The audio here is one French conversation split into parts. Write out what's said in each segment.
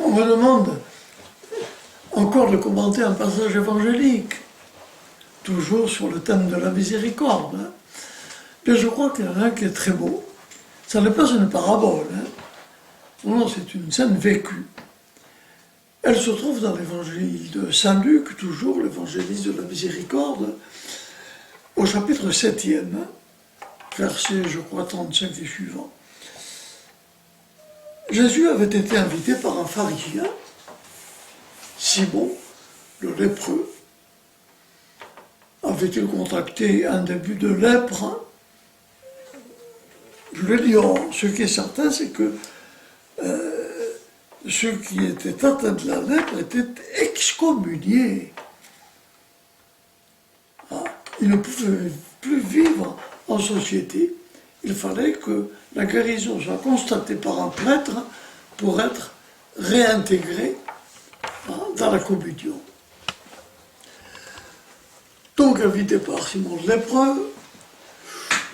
On me demande encore de commenter un passage évangélique, toujours sur le thème de la miséricorde. Mais je crois qu'il y en a un qui est très beau. Ça n'est pas une parabole, non, c'est une scène vécue. Elle se trouve dans l'évangile de Saint Luc, toujours l'évangéliste de la miséricorde, au chapitre 7e, verset, je crois, 35 et suivant. Jésus avait été invité par un pharisien, Simon, le lépreux. Avait-il contracté un début de lèpre? Je l'ai dit, ce qui est certain, c'est que ceux qui étaient atteints de la lèpre étaient excommuniés. Ils ne pouvaient plus vivre en société. Il fallait que la guérison soit constatée par un prêtre pour être réintégrée dans la communion. Donc, invité par Simon le lépreux,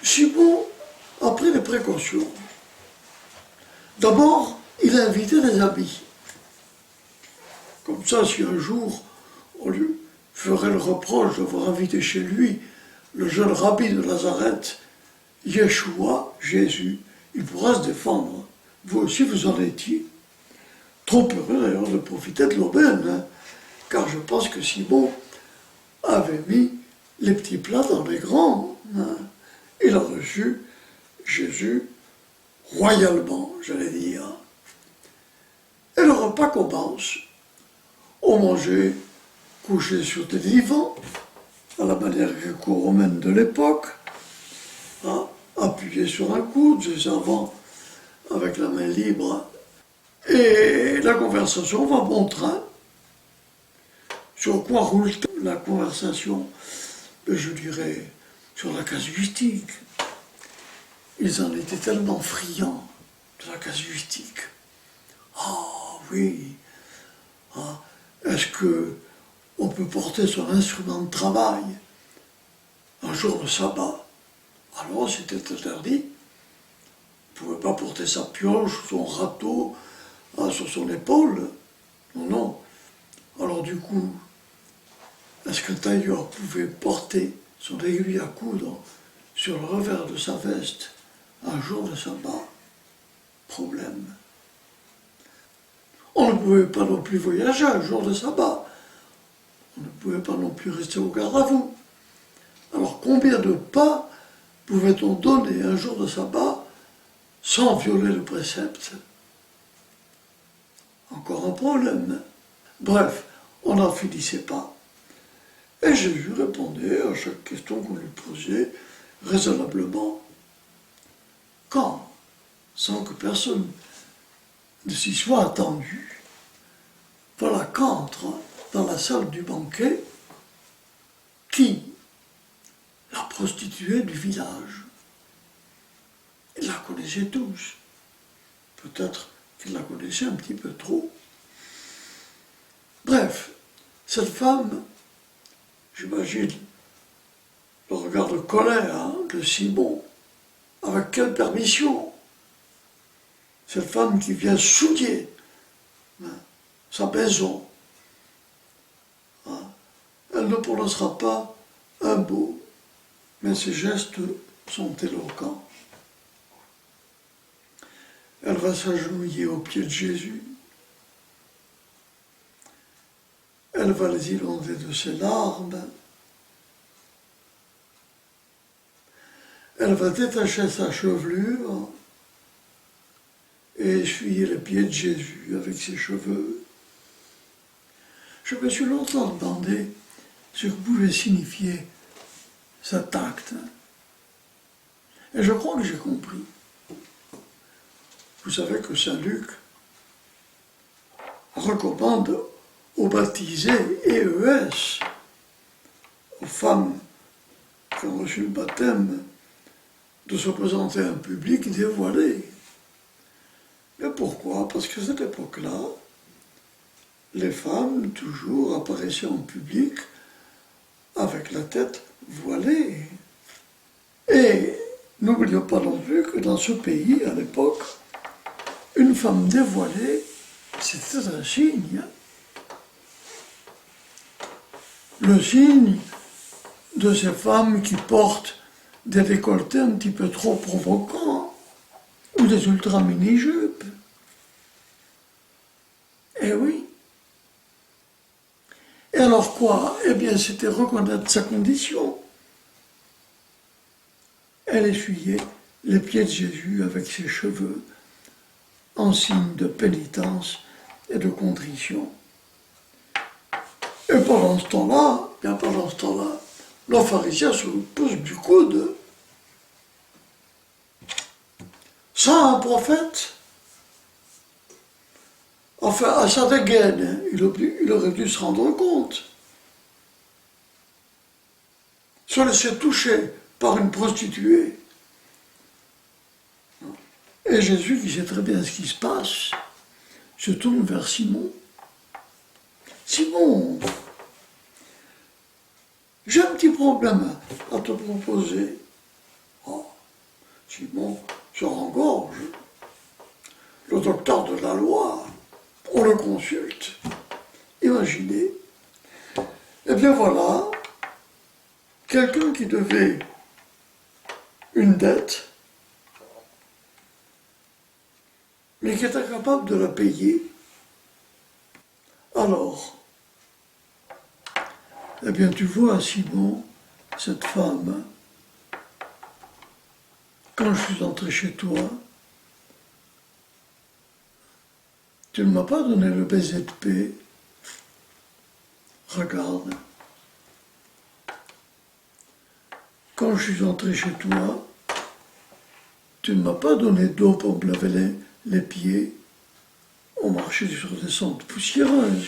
Simon a pris des précautions. D'abord, il a invité des amis. Comme ça, si un jour, on lui ferait le reproche d'avoir invité chez lui le jeune rabbi de Nazareth, Yeshua, Jésus, il pourra se défendre. Vous aussi, vous en étiez. Trop heureux d'ailleurs de profiter de l'aubaine, car je pense que Simon avait mis les petits plats dans les grands. Il a reçu Jésus royalement, j'allais dire. Et le repas commence. On mangeait couché sur des divans, à la manière gréco-romaine de l'époque, appuyé sur un coude, se servant avec la main libre. Et la conversation va bon train. Sur quoi roule la conversation? Je dirais sur la casuistique. Ils en étaient tellement friands de la casuistique. Ah oui, est-ce qu'on peut porter son instrument de travail un jour de sabbat? Alors c'était interdit. On ne pouvait pas porter sa pioche, son râteau sur son épaule. Non, non. Alors du coup, est-ce qu'un tailleur pouvait porter son aiguille à coudre sur le revers de sa veste un jour de sabbat? Problème. On ne pouvait pas non plus voyager un jour de sabbat. On ne pouvait pas non plus rester au garde à vous. Alors combien de pas pouvait-on donner un jour de sabbat sans violer le précepte? Encore un problème. Bref, on n'en finissait pas. Et Jésus répondait à chaque question qu'on lui posait raisonnablement. Quand, sans que personne ne s'y soit attendu, voilà qu'entre dans la salle du banquet qui? La prostituée du village. Ils la connaissaient tous. Peut-être qu'ils la connaissaient un petit peu trop. Bref, cette femme, j'imagine, le regard de colère de Simon, avec quelle permission? Cette femme qui vient souiller sa maison, elle ne prononcera pas un mot, mais ses gestes sont éloquents. Elle va s'agenouiller aux pieds de Jésus. Elle va les inonder de ses larmes. Elle va détacher sa chevelure et essuyer les pieds de Jésus avec ses cheveux. Je me suis longtemps demandé ce que pouvait signifier cet acte. Et je crois que j'ai compris. Vous savez que Saint Luc recommande aux baptisés EES, aux femmes qui ont reçu le baptême, de se présenter à un public dévoilé. Mais pourquoi? Parce qu'à cette époque-là, les femmes, toujours, apparaissaient en public avec la tête voilée. Et n'oublions pas non plus que dans ce pays, à l'époque, une femme dévoilée c'était un signe. Le signe de ces femmes qui portent des décolletés un petit peu trop provocants ou des ultra-mini-jupes. Eh oui. Et alors quoi? Eh bien, c'était reconnaître sa condition. Elle essuyait les pieds de Jésus avec ses cheveux en signe de pénitence et de contrition. Et pendant ce temps-là, le pharisien se pousse du coude. Ça, un prophète, enfin, à sa dégaine, il aurait dû se rendre compte. Se laisser toucher par une prostituée. Et Jésus, qui sait très bien ce qui se passe, se tourne vers Simon. Simon, j'ai un petit problème à te proposer. Oh, Simon se rengorge. Le docteur de la loi, on le consulte. Imaginez. Eh bien voilà, quelqu'un qui devait une dette, mais qui est incapable de la payer. Alors, eh bien tu vois, Simon, cette femme, quand je suis entré chez toi, tu ne m'as pas donné le baiser de paix. Regarde. Quand je suis entré chez toi, tu ne m'as pas donné d'eau pour me laver les pieds. On marchait sur des sentes poussiéreuses.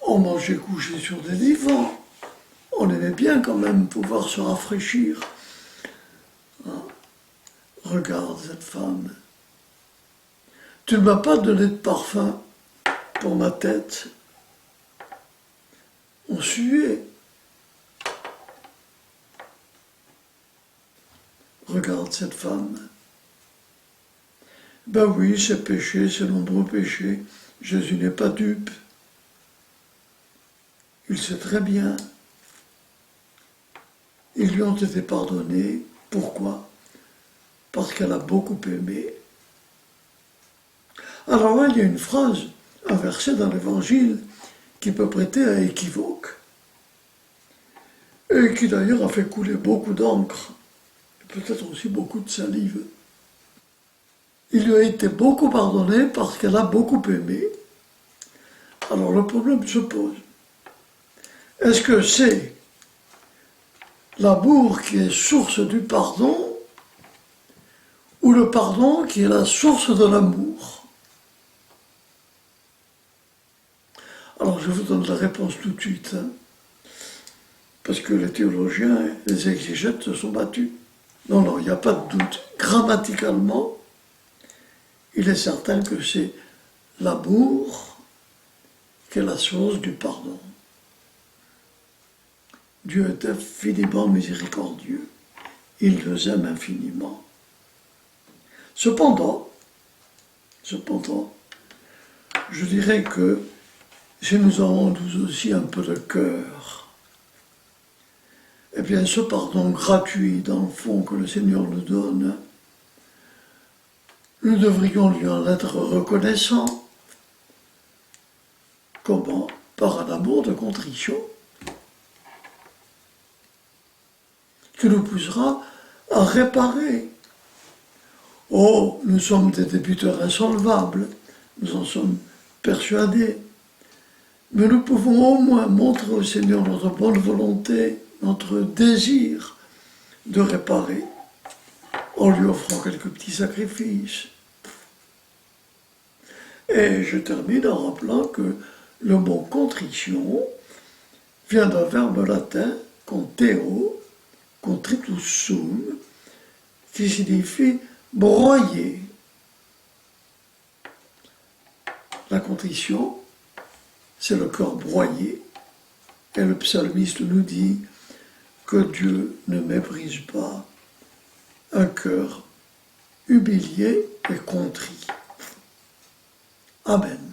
On mangeait couché sur des divans. On aimait bien quand même pouvoir se rafraîchir. Hein? Regarde cette femme. Tu ne m'as pas donné de parfum pour ma tête. On suait. Regarde cette femme. Ben oui, c'est péché, c'est nombreux péchés. Jésus n'est pas dupe. Il sait très bien. Ils lui ont été pardonnés. Pourquoi? Parce qu'elle a beaucoup aimé. Alors là, il y a une phrase, un verset dans l'Évangile qui peut prêter à équivoque. Et qui d'ailleurs a fait couler beaucoup d'encre. Peut-être aussi beaucoup de salive. Il lui a été beaucoup pardonné parce qu'elle a beaucoup aimé. Alors le problème se pose. Est-ce que c'est l'amour qui est source du pardon ou le pardon qui est la source de l'amour? Alors je vous donne la réponse tout de suite, hein, parce que les théologiens et les exégètes se sont battus. Non, il n'y a pas de doute. Grammaticalement, il est certain que c'est l'amour qui est la source du pardon. Dieu est infiniment miséricordieux. Il nous aime infiniment. Cependant, je dirais que si nous avons nous aussi un peu de cœur, eh bien ce pardon gratuit, dans le fond, que le Seigneur nous donne, nous devrions lui en être reconnaissants. Comment? Par un amour de contrition qui nous poussera à réparer. Oh, nous sommes des débiteurs insolvables, nous en sommes persuadés, mais nous pouvons au moins montrer au Seigneur notre bonne volonté, notre désir de réparer, en lui offrant quelques petits sacrifices. Et je termine en rappelant que le mot contrition vient d'un verbe latin, conteo, contritus sum, qui signifie broyer. La contrition, c'est le cœur broyé. Et le psalmiste nous dit que Dieu ne méprise pas un cœur humilié et contrit. Amen.